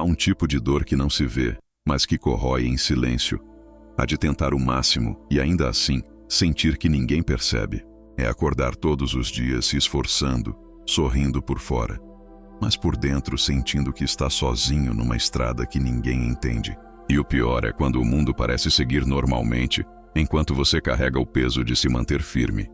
um tipo de dor que não se vê, mas que corrói em silêncio. Há de tentar o máximo e ainda assim sentir que ninguém percebe. É acordar todos os dias se esforçando, sorrindo por fora, mas por dentro sentindo que está sozinho numa estrada que ninguém entende. E o pior é quando o mundo parece seguir normalmente, enquanto você carrega o peso de se manter firme.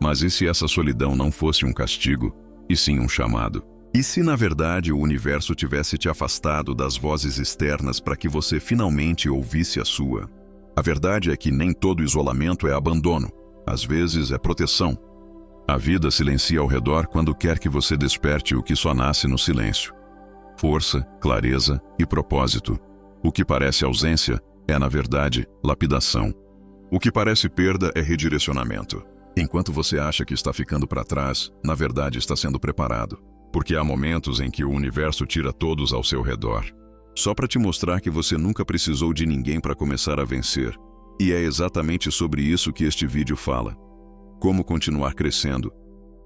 Mas e se essa solidão não fosse um castigo, e sim um chamado? E se na verdade o universo tivesse te afastado das vozes externas para que você finalmente ouvisse a sua? A verdade é que nem todo isolamento é abandono, às vezes é proteção. A vida silencia ao redor quando quer que você desperte o que só nasce no silêncio. Força, clareza e propósito. O que parece ausência é, na verdade, lapidação. O que parece perda é redirecionamento. Enquanto você acha que está ficando para trás, na verdade está sendo preparado. Porque há momentos em que o universo tira todos ao seu redor, só para te mostrar que você nunca precisou de ninguém para começar a vencer. E é exatamente sobre isso que este vídeo fala. Como continuar crescendo,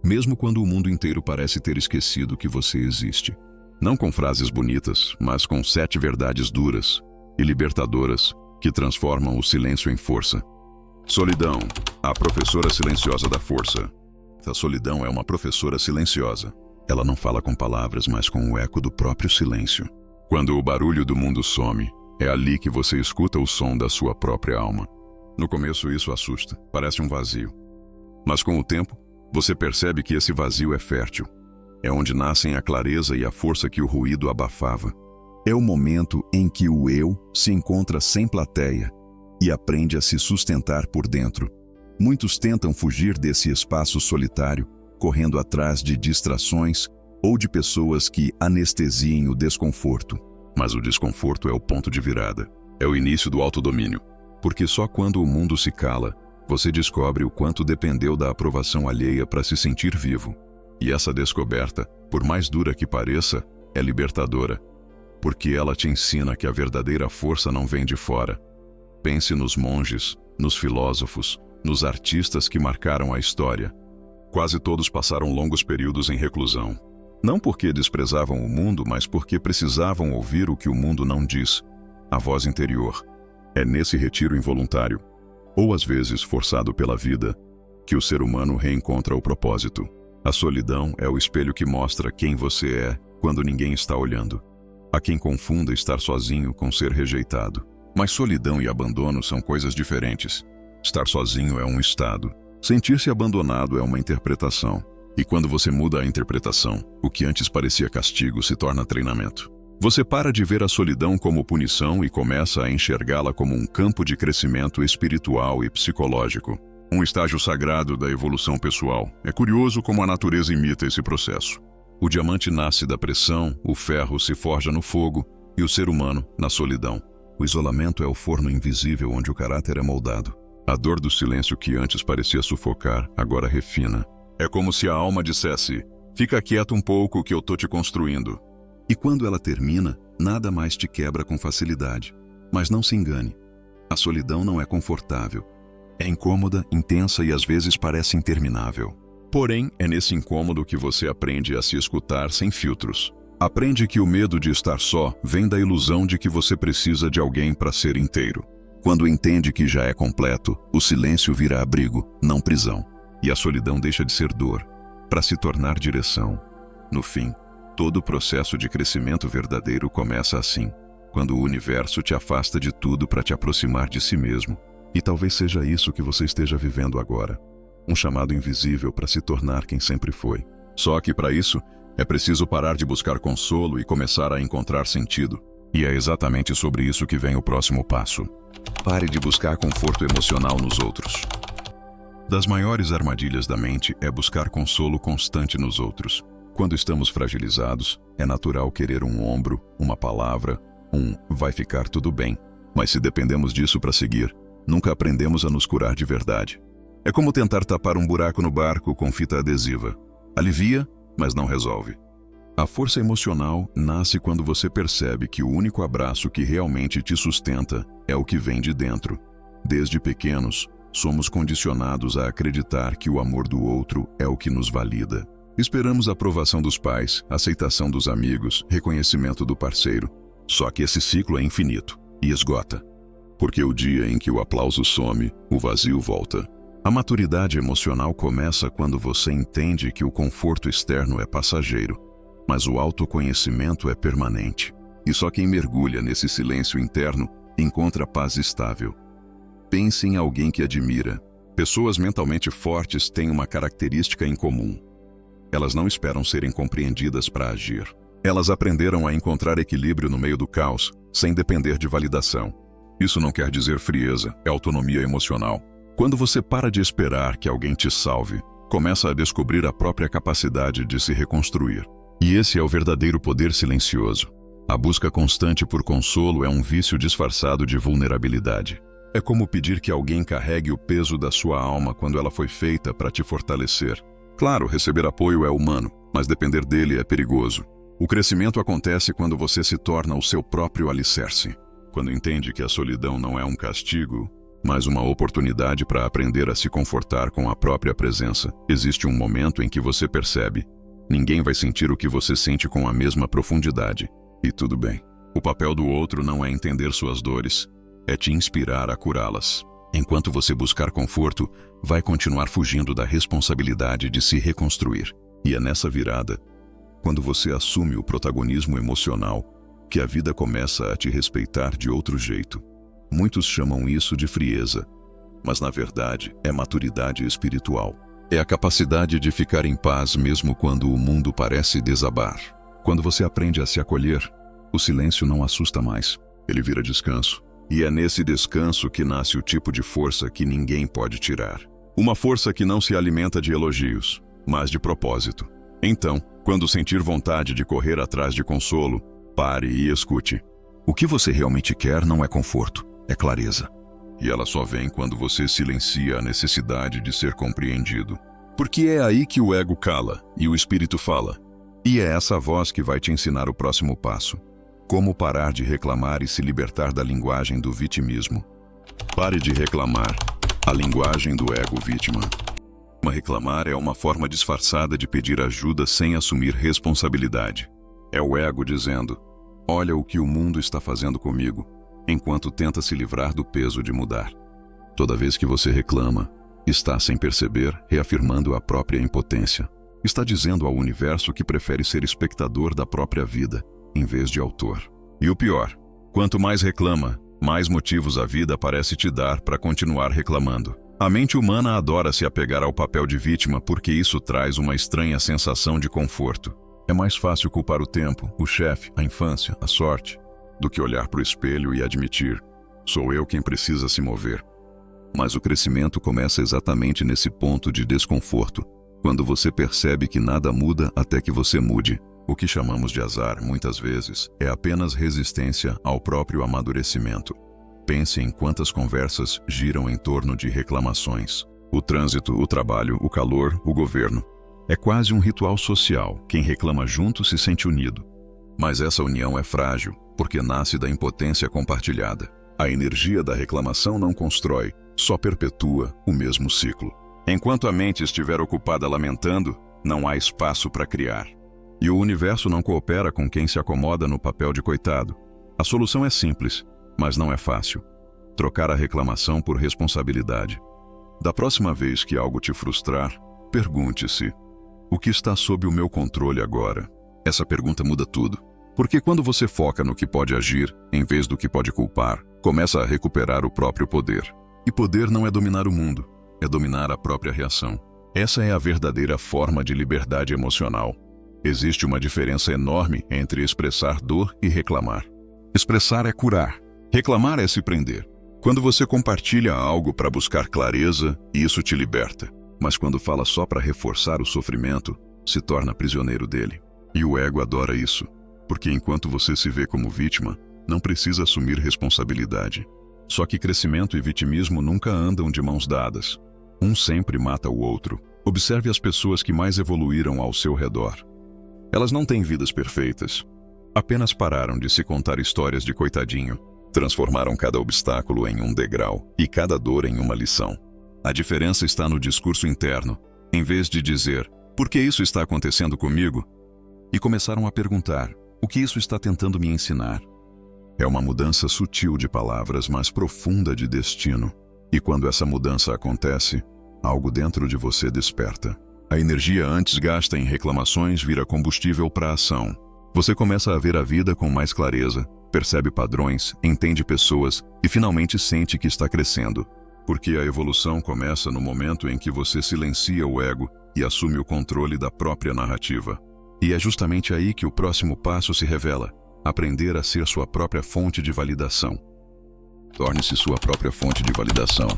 mesmo quando o mundo inteiro parece ter esquecido que você existe. Não com frases bonitas, mas com 7 verdades duras e libertadoras que transformam o silêncio em força. Solidão, a professora silenciosa da força. A solidão é uma professora silenciosa. Ela não fala com palavras, mas com o eco do próprio silêncio. Quando o barulho do mundo some, é ali que você escuta o som da sua própria alma. No começo isso assusta, parece um vazio. Mas com o tempo, você percebe que esse vazio é fértil. É onde nascem a clareza e a força que o ruído abafava. É o momento em que o eu se encontra sem plateia e aprende a se sustentar por dentro. Muitos tentam fugir desse espaço solitário, correndo atrás de distrações ou de pessoas que anestesiem o desconforto. Mas o desconforto é o ponto de virada. É o início do autodomínio. Porque só quando o mundo se cala, você descobre o quanto dependeu da aprovação alheia para se sentir vivo. E essa descoberta, por mais dura que pareça, é libertadora. Porque ela te ensina que a verdadeira força não vem de fora. Pense nos monges, nos filósofos, nos artistas que marcaram a história. Quase todos passaram longos períodos em reclusão. Não porque desprezavam o mundo, mas porque precisavam ouvir o que o mundo não diz, a voz interior. É nesse retiro involuntário, ou às vezes forçado pela vida, que o ser humano reencontra o propósito. A solidão é o espelho que mostra quem você é quando ninguém está olhando. Há quem confunda estar sozinho com ser rejeitado. Mas solidão e abandono são coisas diferentes. Estar sozinho é um estado. Sentir-se abandonado é uma interpretação. E quando você muda a interpretação, o que antes parecia castigo se torna treinamento. Você para de ver a solidão como punição e começa a enxergá-la como um campo de crescimento espiritual e psicológico. Um estágio sagrado da evolução pessoal. É curioso como a natureza imita esse processo. O diamante nasce da pressão, o ferro se forja no fogo e o ser humano na solidão. O isolamento é o forno invisível onde o caráter é moldado. A dor do silêncio que antes parecia sufocar, agora refina. É como se a alma dissesse, fica quieto um pouco que eu tô te construindo. E quando ela termina, nada mais te quebra com facilidade. Mas não se engane, a solidão não é confortável. É incômoda, intensa e às vezes parece interminável. Porém, é nesse incômodo que você aprende a se escutar sem filtros. Aprende que o medo de estar só vem da ilusão de que você precisa de alguém para ser inteiro. Quando entende que já é completo, o silêncio vira abrigo, não prisão. E a solidão deixa de ser dor, para se tornar direção. No fim, todo o processo de crescimento verdadeiro começa assim, quando o universo te afasta de tudo para te aproximar de si mesmo. E talvez seja isso que você esteja vivendo agora. Um chamado invisível para se tornar quem sempre foi. Só que para isso, é preciso parar de buscar consolo e começar a encontrar sentido. E é exatamente sobre isso que vem o próximo passo. Pare de buscar conforto emocional nos outros. Das maiores armadilhas da mente é buscar consolo constante nos outros. Quando estamos fragilizados, é natural querer um ombro, uma palavra, vai ficar tudo bem. Mas se dependemos disso para seguir, nunca aprendemos a nos curar de verdade. É como tentar tapar um buraco no barco com fita adesiva. Alivia, mas não resolve. A força emocional nasce quando você percebe que o único abraço que realmente te sustenta é o que vem de dentro. Desde pequenos, somos condicionados a acreditar que o amor do outro é o que nos valida. Esperamos a aprovação dos pais, aceitação dos amigos, reconhecimento do parceiro. Só que esse ciclo é infinito e esgota. Porque o dia em que o aplauso some, o vazio volta. A maturidade emocional começa quando você entende que o conforto externo é passageiro, mas o autoconhecimento é permanente. E só quem mergulha nesse silêncio interno encontra paz estável. Pense em alguém que admira. Pessoas mentalmente fortes têm uma característica em comum. Elas não esperam serem compreendidas para agir. Elas aprenderam a encontrar equilíbrio no meio do caos, sem depender de validação. Isso não quer dizer frieza, é autonomia emocional. Quando você para de esperar que alguém te salve, começa a descobrir a própria capacidade de se reconstruir. E esse é o verdadeiro poder silencioso. A busca constante por consolo é um vício disfarçado de vulnerabilidade. É como pedir que alguém carregue o peso da sua alma quando ela foi feita para te fortalecer. Claro, receber apoio é humano, mas depender dele é perigoso. O crescimento acontece quando você se torna o seu próprio alicerce. Quando entende que a solidão não é um castigo, mas uma oportunidade para aprender a se confortar com a própria presença. Existe um momento em que você percebe: ninguém vai sentir o que você sente com a mesma profundidade. E tudo bem. O papel do outro não é entender suas dores, é te inspirar a curá-las. Enquanto você buscar conforto, vai continuar fugindo da responsabilidade de se reconstruir. E é nessa virada, quando você assume o protagonismo emocional, que a vida começa a te respeitar de outro jeito. Muitos chamam isso de frieza, mas na verdade é maturidade espiritual. É a capacidade de ficar em paz mesmo quando o mundo parece desabar. Quando você aprende a se acolher, o silêncio não assusta mais. Ele vira descanso. E é nesse descanso que nasce o tipo de força que ninguém pode tirar. Uma força que não se alimenta de elogios, mas de propósito. Então, quando sentir vontade de correr atrás de consolo, pare e escute. O que você realmente quer não é conforto, é clareza. E ela só vem quando você silencia a necessidade de ser compreendido. Porque é aí que o ego cala e o espírito fala. E é essa voz que vai te ensinar o próximo passo. Como parar de reclamar e se libertar da linguagem do vitimismo. Pare de reclamar. A linguagem do ego vítima. Reclamar é uma forma disfarçada de pedir ajuda sem assumir responsabilidade. É o ego dizendo: olha o que o mundo está fazendo comigo, enquanto tenta se livrar do peso de mudar. Toda vez que você reclama, está, sem perceber, reafirmando a própria impotência. Está dizendo ao universo que prefere ser espectador da própria vida, em vez de autor. E o pior, quanto mais reclama, mais motivos a vida parece te dar para continuar reclamando. A mente humana adora se apegar ao papel de vítima porque isso traz uma estranha sensação de conforto. É mais fácil culpar o tempo, o chefe, a infância, a sorte, do que olhar para o espelho e admitir: sou eu quem precisa se mover. Mas o crescimento começa exatamente nesse ponto de desconforto, quando você percebe que nada muda até que você mude. O que chamamos de azar, muitas vezes, é apenas resistência ao próprio amadurecimento. Pense em quantas conversas giram em torno de reclamações. O trânsito, o trabalho, o calor, o governo. É quase um ritual social. Quem reclama junto se sente unido. Mas essa união é frágil, porque nasce da impotência compartilhada. A energia da reclamação não constrói, só perpetua o mesmo ciclo. Enquanto a mente estiver ocupada lamentando, não há espaço para criar. E o universo não coopera com quem se acomoda no papel de coitado. A solução é simples, mas não é fácil. Trocar a reclamação por responsabilidade. Da próxima vez que algo te frustrar, pergunte-se: o que está sob o meu controle agora? Essa pergunta muda tudo. Porque quando você foca no que pode agir, em vez do que pode culpar, começa a recuperar o próprio poder. E poder não é dominar o mundo, é dominar a própria reação. Essa é a verdadeira forma de liberdade emocional. Existe uma diferença enorme entre expressar dor e reclamar. Expressar é curar. Reclamar é se prender. Quando você compartilha algo para buscar clareza, isso te liberta. Mas quando fala só para reforçar o sofrimento, se torna prisioneiro dele. E o ego adora isso, porque enquanto você se vê como vítima, não precisa assumir responsabilidade. Só que crescimento e vitimismo nunca andam de mãos dadas. Um sempre mata o outro. Observe as pessoas que mais evoluíram ao seu redor. Elas não têm vidas perfeitas. Apenas pararam de se contar histórias de coitadinho. Transformaram cada obstáculo em um degrau e cada dor em uma lição. A diferença está no discurso interno. Em vez de dizer: por que isso está acontecendo comigo? E começaram a perguntar: o que isso está tentando me ensinar? É uma mudança sutil de palavras, mas profunda de destino. E quando essa mudança acontece, algo dentro de você desperta. A energia antes gasta em reclamações vira combustível para a ação. Você começa a ver a vida com mais clareza, percebe padrões, entende pessoas e finalmente sente que está crescendo. Porque a evolução começa no momento em que você silencia o ego e assume o controle da própria narrativa. E é justamente aí que o próximo passo se revela: aprender a ser sua própria fonte de validação. Torne-se sua própria fonte de validação.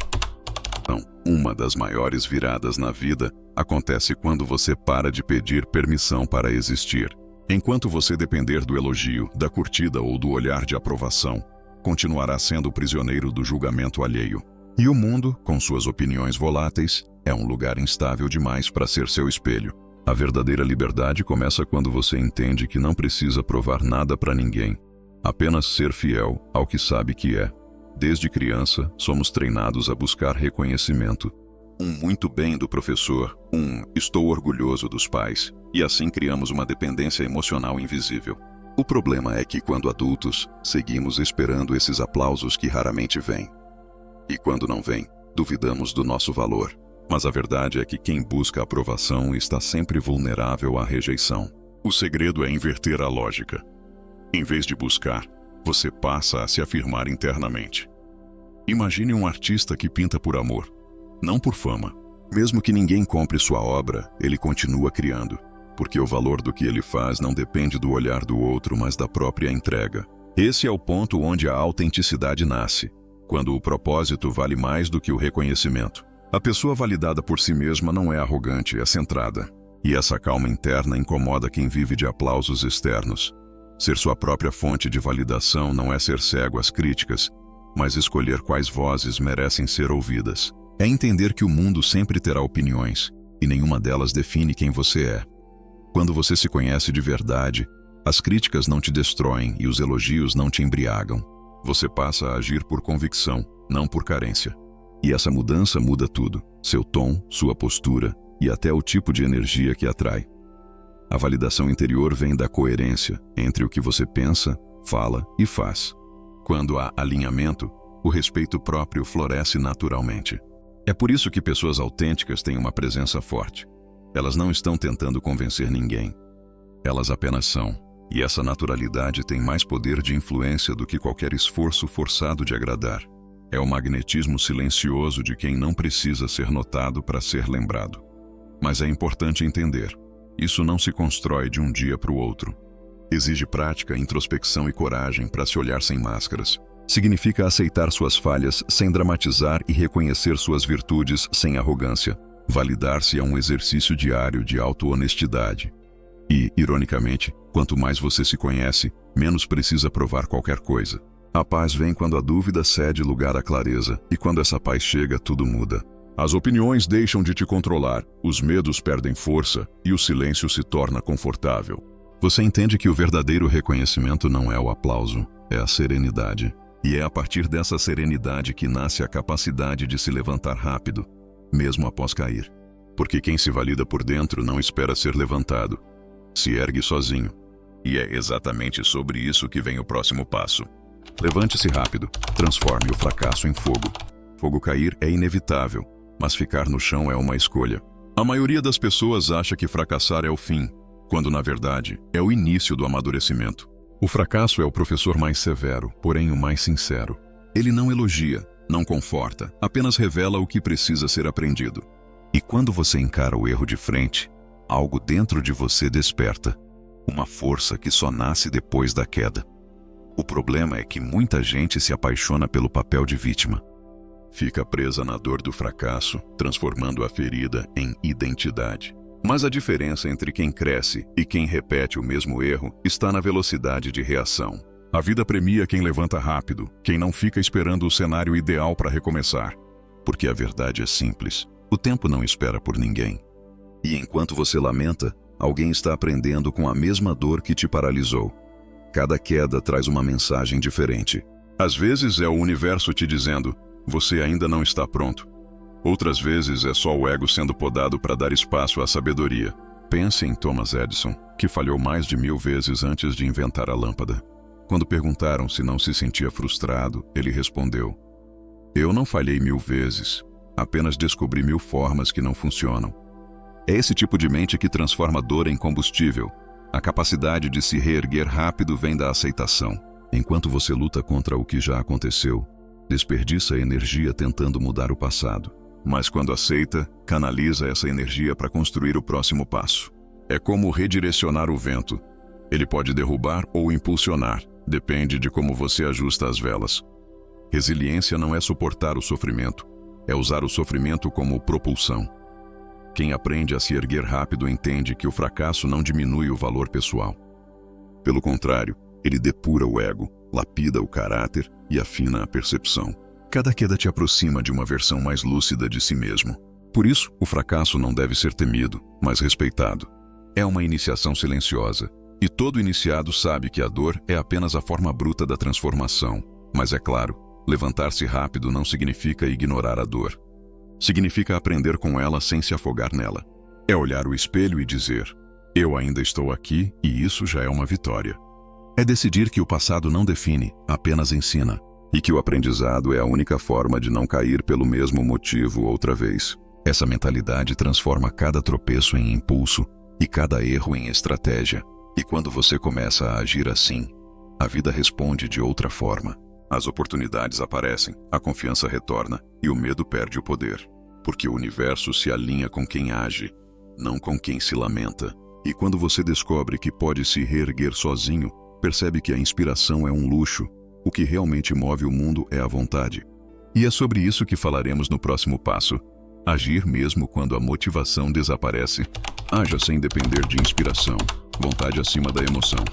Não, uma das maiores viradas na vida acontece quando você para de pedir permissão para existir. Enquanto você depender do elogio, da curtida ou do olhar de aprovação, continuará sendo prisioneiro do julgamento alheio. E o mundo, com suas opiniões voláteis, é um lugar instável demais para ser seu espelho. A verdadeira liberdade começa quando você entende que não precisa provar nada para ninguém, apenas ser fiel ao que sabe que é. Desde criança, somos treinados a buscar reconhecimento. Um muito bem do professor, estou orgulhoso dos pais, e assim criamos uma dependência emocional invisível. O problema é que, quando adultos, seguimos esperando esses aplausos que raramente vêm. E quando não vêm, duvidamos do nosso valor. Mas a verdade é que quem busca aprovação está sempre vulnerável à rejeição. O segredo é inverter a lógica. Em vez de buscar, você passa a se afirmar internamente. Imagine um artista que pinta por amor, não por fama. Mesmo que ninguém compre sua obra, ele continua criando, porque o valor do que ele faz não depende do olhar do outro, mas da própria entrega. Esse é o ponto onde a autenticidade nasce, quando o propósito vale mais do que o reconhecimento. A pessoa validada por si mesma não é arrogante, é centrada. E essa calma interna incomoda quem vive de aplausos externos. Ser sua própria fonte de validação não é ser cego às críticas, mas escolher quais vozes merecem ser ouvidas. É entender que o mundo sempre terá opiniões, e nenhuma delas define quem você é. Quando você se conhece de verdade, as críticas não te destroem e os elogios não te embriagam. Você passa a agir por convicção, não por carência. E essa mudança muda tudo: seu tom, sua postura e até o tipo de energia que atrai. A validação interior vem da coerência entre o que você pensa, fala e faz. Quando há alinhamento, o respeito próprio floresce naturalmente. É por isso que pessoas autênticas têm uma presença forte. Elas não estão tentando convencer ninguém. Elas apenas são. E essa naturalidade tem mais poder de influência do que qualquer esforço forçado de agradar. É o magnetismo silencioso de quem não precisa ser notado para ser lembrado. Mas é importante entender: isso não se constrói de um dia para o outro. Exige prática, introspecção e coragem para se olhar sem máscaras. Significa aceitar suas falhas sem dramatizar e reconhecer suas virtudes sem arrogância. Validar-se é um exercício diário de auto-honestidade. E, ironicamente, quanto mais você se conhece, menos precisa provar qualquer coisa. A paz vem quando a dúvida cede lugar à clareza, e quando essa paz chega, tudo muda. As opiniões deixam de te controlar, os medos perdem força e o silêncio se torna confortável. Você entende que o verdadeiro reconhecimento não é o aplauso, é a serenidade. E é a partir dessa serenidade que nasce a capacidade de se levantar rápido, mesmo após cair. Porque quem se valida por dentro não espera ser levantado. Se ergue sozinho. E é exatamente sobre isso que vem o próximo passo. Levante-se rápido, transforme o fracasso em fogo. Fogo cair é inevitável, mas ficar no chão é uma escolha. A maioria das pessoas acha que fracassar é o fim, quando na verdade é o início do amadurecimento. O fracasso é o professor mais severo, porém o mais sincero. Ele não elogia, não conforta, apenas revela o que precisa ser aprendido. E quando você encara o erro de frente, algo dentro de você desperta, uma força que só nasce depois da queda. O problema é que muita gente se apaixona pelo papel de vítima. Fica presa na dor do fracasso, transformando a ferida em identidade. Mas a diferença entre quem cresce e quem repete o mesmo erro está na velocidade de reação. A vida premia quem levanta rápido, quem não fica esperando o cenário ideal para recomeçar. Porque a verdade é simples: o tempo não espera por ninguém. E enquanto você lamenta, alguém está aprendendo com a mesma dor que te paralisou. Cada queda traz uma mensagem diferente. Às vezes é o universo te dizendo: você ainda não está pronto. Outras vezes é só o ego sendo podado para dar espaço à sabedoria. Pense em Thomas Edison, que falhou mais de 1000 vezes antes de inventar a lâmpada. Quando perguntaram se não se sentia frustrado, ele respondeu: "Eu não falhei 1000 vezes, apenas descobri 1000 formas que não funcionam." É esse tipo de mente que transforma dor em combustível. A capacidade de se reerguer rápido vem da aceitação. Enquanto você luta contra o que já aconteceu, desperdiça energia tentando mudar o passado. Mas quando aceita, canaliza essa energia para construir o próximo passo. É como redirecionar o vento. Ele pode derrubar ou impulsionar, depende de como você ajusta as velas. Resiliência não é suportar o sofrimento, é usar o sofrimento como propulsão. Quem aprende a se erguer rápido entende que o fracasso não diminui o valor pessoal. Pelo contrário, ele depura o ego, lapida o caráter e afina a percepção. Cada queda te aproxima de uma versão mais lúcida de si mesmo. Por isso, o fracasso não deve ser temido, mas respeitado. É uma iniciação silenciosa, e todo iniciado sabe que a dor é apenas a forma bruta da transformação. Mas é claro, levantar-se rápido não significa ignorar a dor. Significa aprender com ela sem se afogar nela. É olhar o espelho e dizer: "Eu ainda estou aqui e isso já é uma vitória." É decidir que o passado não define, apenas ensina. E que o aprendizado é a única forma de não cair pelo mesmo motivo outra vez. Essa mentalidade transforma cada tropeço em impulso e cada erro em estratégia. E quando você começa a agir assim, a vida responde de outra forma. As oportunidades aparecem, a confiança retorna e o medo perde o poder. Porque o universo se alinha com quem age, não com quem se lamenta. E quando você descobre que pode se reerguer sozinho, percebe que a inspiração é um luxo. O que realmente move o mundo é a vontade. E é sobre isso que falaremos no próximo passo. Agir mesmo quando a motivação desaparece. Haja sem depender de inspiração. Vontade acima da emoção.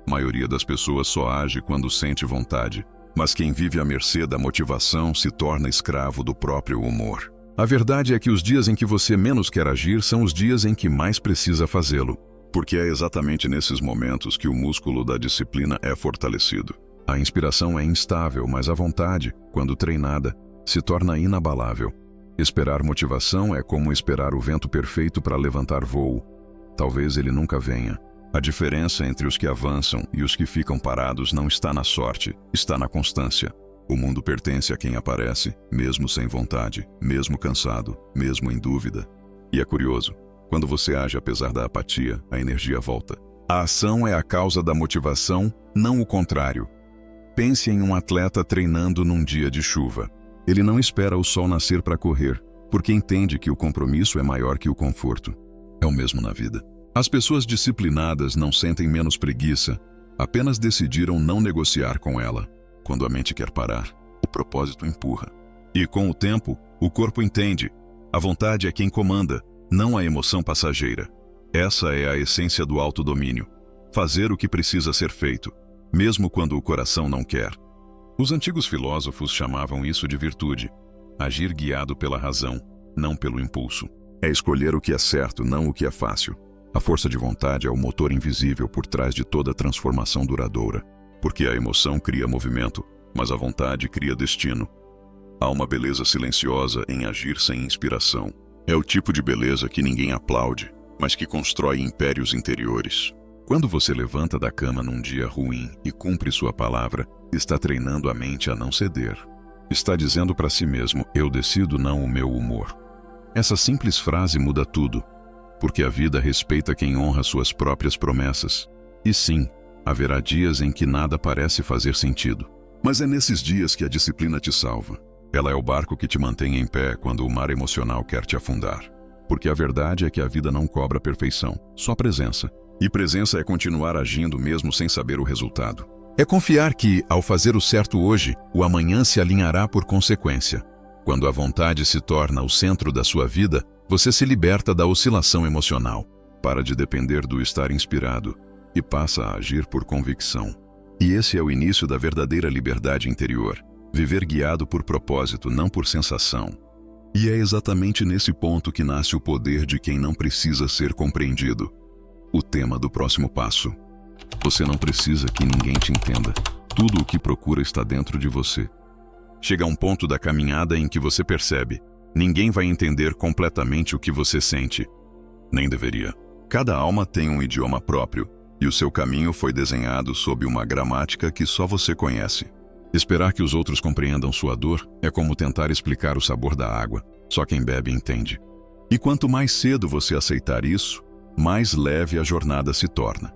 A maioria das pessoas só age quando sente vontade. Mas quem vive à mercê da motivação se torna escravo do próprio humor. A verdade é que os dias em que você menos quer agir são os dias em que mais precisa fazê-lo. Porque é exatamente nesses momentos que o músculo da disciplina é fortalecido. A inspiração é instável, mas a vontade, quando treinada, se torna inabalável. Esperar motivação é como esperar o vento perfeito para levantar voo. Talvez ele nunca venha. A diferença entre os que avançam e os que ficam parados não está na sorte, está na constância. O mundo pertence a quem aparece, mesmo sem vontade, mesmo cansado, mesmo em dúvida. E é curioso, quando você age apesar da apatia, a energia volta. A ação é a causa da motivação, não o contrário. Pense em um atleta treinando num dia de chuva. Ele não espera o sol nascer para correr, porque entende que o compromisso é maior que o conforto. É o mesmo na vida. As pessoas disciplinadas não sentem menos preguiça, apenas decidiram não negociar com ela. Quando a mente quer parar, o propósito empurra. E com o tempo, o corpo entende. A vontade é quem comanda, não a emoção passageira. Essa é a essência do autodomínio. Fazer o que precisa ser feito, mesmo quando o coração não quer. Os antigos filósofos chamavam isso de virtude. Agir guiado pela razão, não pelo impulso. É escolher o que é certo, não o que é fácil. A força de vontade é o motor invisível por trás de toda transformação duradoura. Porque a emoção cria movimento, mas a vontade cria destino. Há uma beleza silenciosa em agir sem inspiração. É o tipo de beleza que ninguém aplaude, mas que constrói impérios interiores. Quando você levanta da cama num dia ruim e cumpre sua palavra, está treinando a mente a não ceder. Está dizendo para si mesmo: eu decido, não o meu humor. Essa simples frase muda tudo, porque a vida respeita quem honra suas próprias promessas. E sim, haverá dias em que nada parece fazer sentido. Mas é nesses dias que a disciplina te salva. Ela é o barco que te mantém em pé quando o mar emocional quer te afundar. Porque a verdade é que a vida não cobra perfeição, só presença. E presença é continuar agindo mesmo sem saber o resultado. É confiar que, ao fazer o certo hoje, o amanhã se alinhará por consequência. Quando a vontade se torna o centro da sua vida, você se liberta da oscilação emocional, para de depender do estar inspirado e passa a agir por convicção. E esse é o início da verdadeira liberdade interior, viver guiado por propósito, não por sensação. E é exatamente nesse ponto que nasce o poder de quem não precisa ser compreendido. O tema do próximo passo. Você não precisa que ninguém te entenda. Tudo o que procura está dentro de você. Chega a um ponto da caminhada em que você percebe: ninguém vai entender completamente o que você sente. Nem deveria. Cada alma tem um idioma próprio, E o seu caminho foi desenhado sob uma gramática que só você conhece. Esperar que os outros compreendam sua dor é como tentar explicar o sabor da água. Só quem bebe entende. E quanto mais cedo você aceitar isso, mais leve a jornada se torna.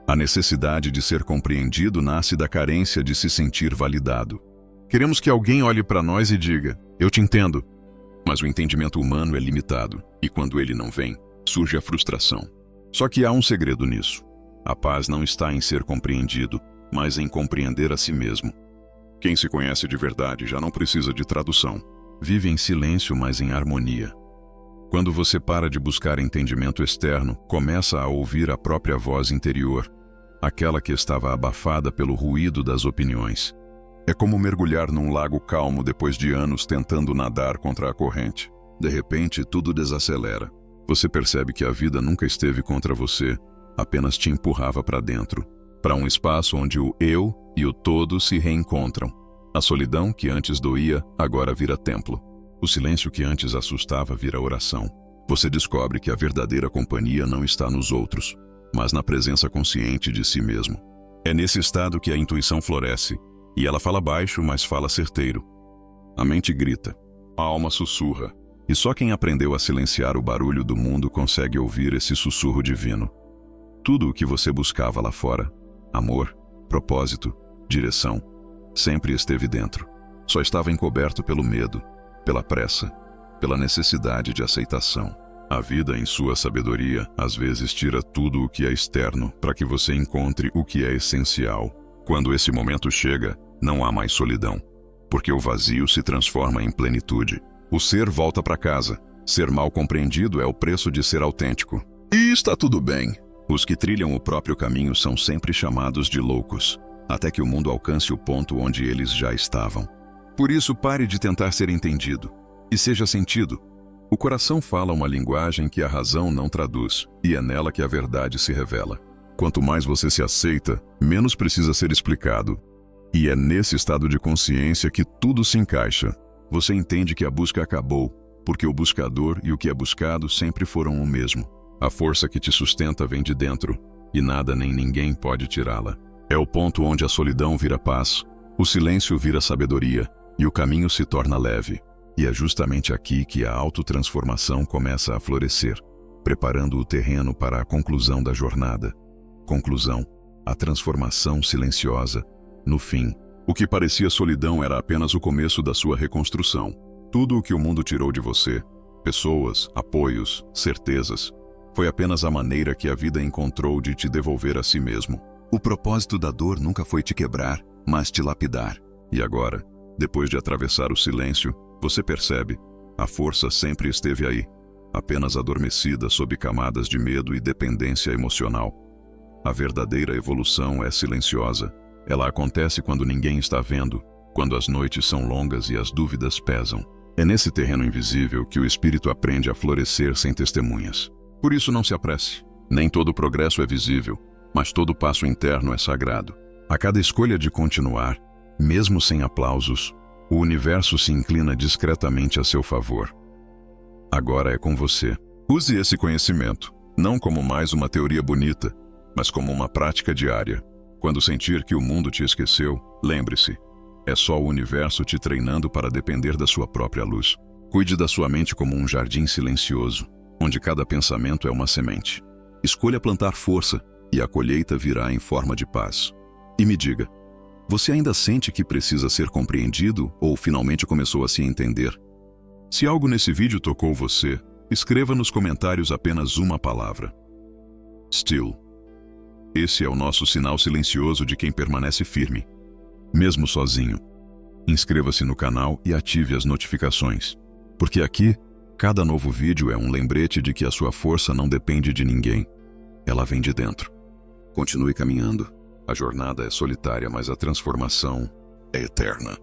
A necessidade de ser compreendido nasce da carência de se sentir validado. Queremos que alguém olhe para nós e diga, eu te entendo. Mas o entendimento humano é limitado, e quando ele não vem, surge a frustração. Só que há um segredo nisso. A paz não está em ser compreendido, mas em compreender a si mesmo. Quem se conhece de verdade já não precisa de tradução. Vive em silêncio, mas em harmonia. Quando você para de buscar entendimento externo, começa a ouvir a própria voz interior, aquela que estava abafada pelo ruído das opiniões. É como mergulhar num lago calmo depois de anos tentando nadar contra a corrente. De repente, tudo desacelera. Você percebe que a vida nunca esteve contra você, apenas te empurrava para dentro, para um espaço onde o eu e o todo se reencontram. A solidão que antes doía, agora vira templo. O silêncio que antes assustava vira oração. Você descobre que a verdadeira companhia não está nos outros, mas na presença consciente de si mesmo. É nesse estado que a intuição floresce, e ela fala baixo, mas fala certeiro. A mente grita, a alma sussurra, e só quem aprendeu a silenciar o barulho do mundo consegue ouvir esse sussurro divino. Tudo o que você buscava lá fora, amor, propósito, direção, sempre esteve dentro. Só estava encoberto pelo medo, pela pressa, pela necessidade de aceitação. A vida, em sua sabedoria, às vezes tira tudo o que é externo para que você encontre o que é essencial. Quando esse momento chega, não há mais solidão, porque o vazio se transforma em plenitude. O ser volta para casa. Ser mal compreendido é o preço de ser autêntico. E está tudo bem. Os que trilham o próprio caminho são sempre chamados de loucos, até que o mundo alcance o ponto onde eles já estavam. Por isso, pare de tentar ser entendido e seja sentido. O coração fala uma linguagem que a razão não traduz, e é nela que a verdade se revela. Quanto mais você se aceita, menos precisa ser explicado. E é nesse estado de consciência que tudo se encaixa. Você entende que a busca acabou, porque o buscador e o que é buscado sempre foram o mesmo. A força que te sustenta vem de dentro, e nada nem ninguém pode tirá-la. É o ponto onde a solidão vira paz, o silêncio vira sabedoria, e o caminho se torna leve. E é justamente aqui que a autotransformação começa a florescer, preparando o terreno para a conclusão da jornada. Conclusão, a transformação silenciosa. No fim, o que parecia solidão era apenas o começo da sua reconstrução. Tudo o que o mundo tirou de você, pessoas, apoios, certezas, foi apenas a maneira que a vida encontrou de te devolver a si mesmo. O propósito da dor nunca foi te quebrar, mas te lapidar. E agora, depois de atravessar o silêncio, você percebe, a força sempre esteve aí, apenas adormecida sob camadas de medo e dependência emocional. A verdadeira evolução é silenciosa. Ela acontece quando ninguém está vendo, quando as noites são longas e as dúvidas pesam. É nesse terreno invisível que o espírito aprende a florescer sem testemunhas. Por isso não se apresse. Nem todo progresso é visível, mas todo passo interno é sagrado. A cada escolha de continuar, mesmo sem aplausos, o universo se inclina discretamente a seu favor. Agora é com você. Use esse conhecimento, não como mais uma teoria bonita, mas como uma prática diária. Quando sentir que o mundo te esqueceu, lembre-se, é só o universo te treinando para depender da sua própria luz. Cuide da sua mente como um jardim silencioso, onde cada pensamento é uma semente. Escolha plantar força, e a colheita virá em forma de paz. E me diga, você ainda sente que precisa ser compreendido ou finalmente começou a se entender? Se algo nesse vídeo tocou você, escreva nos comentários apenas uma palavra. Still. Esse é o nosso sinal silencioso de quem permanece firme, mesmo sozinho. Inscreva-se no canal e ative as notificações, porque aqui, cada novo vídeo é um lembrete de que a sua força não depende de ninguém. Ela vem de dentro. Continue caminhando. A jornada é solitária, mas a transformação é eterna.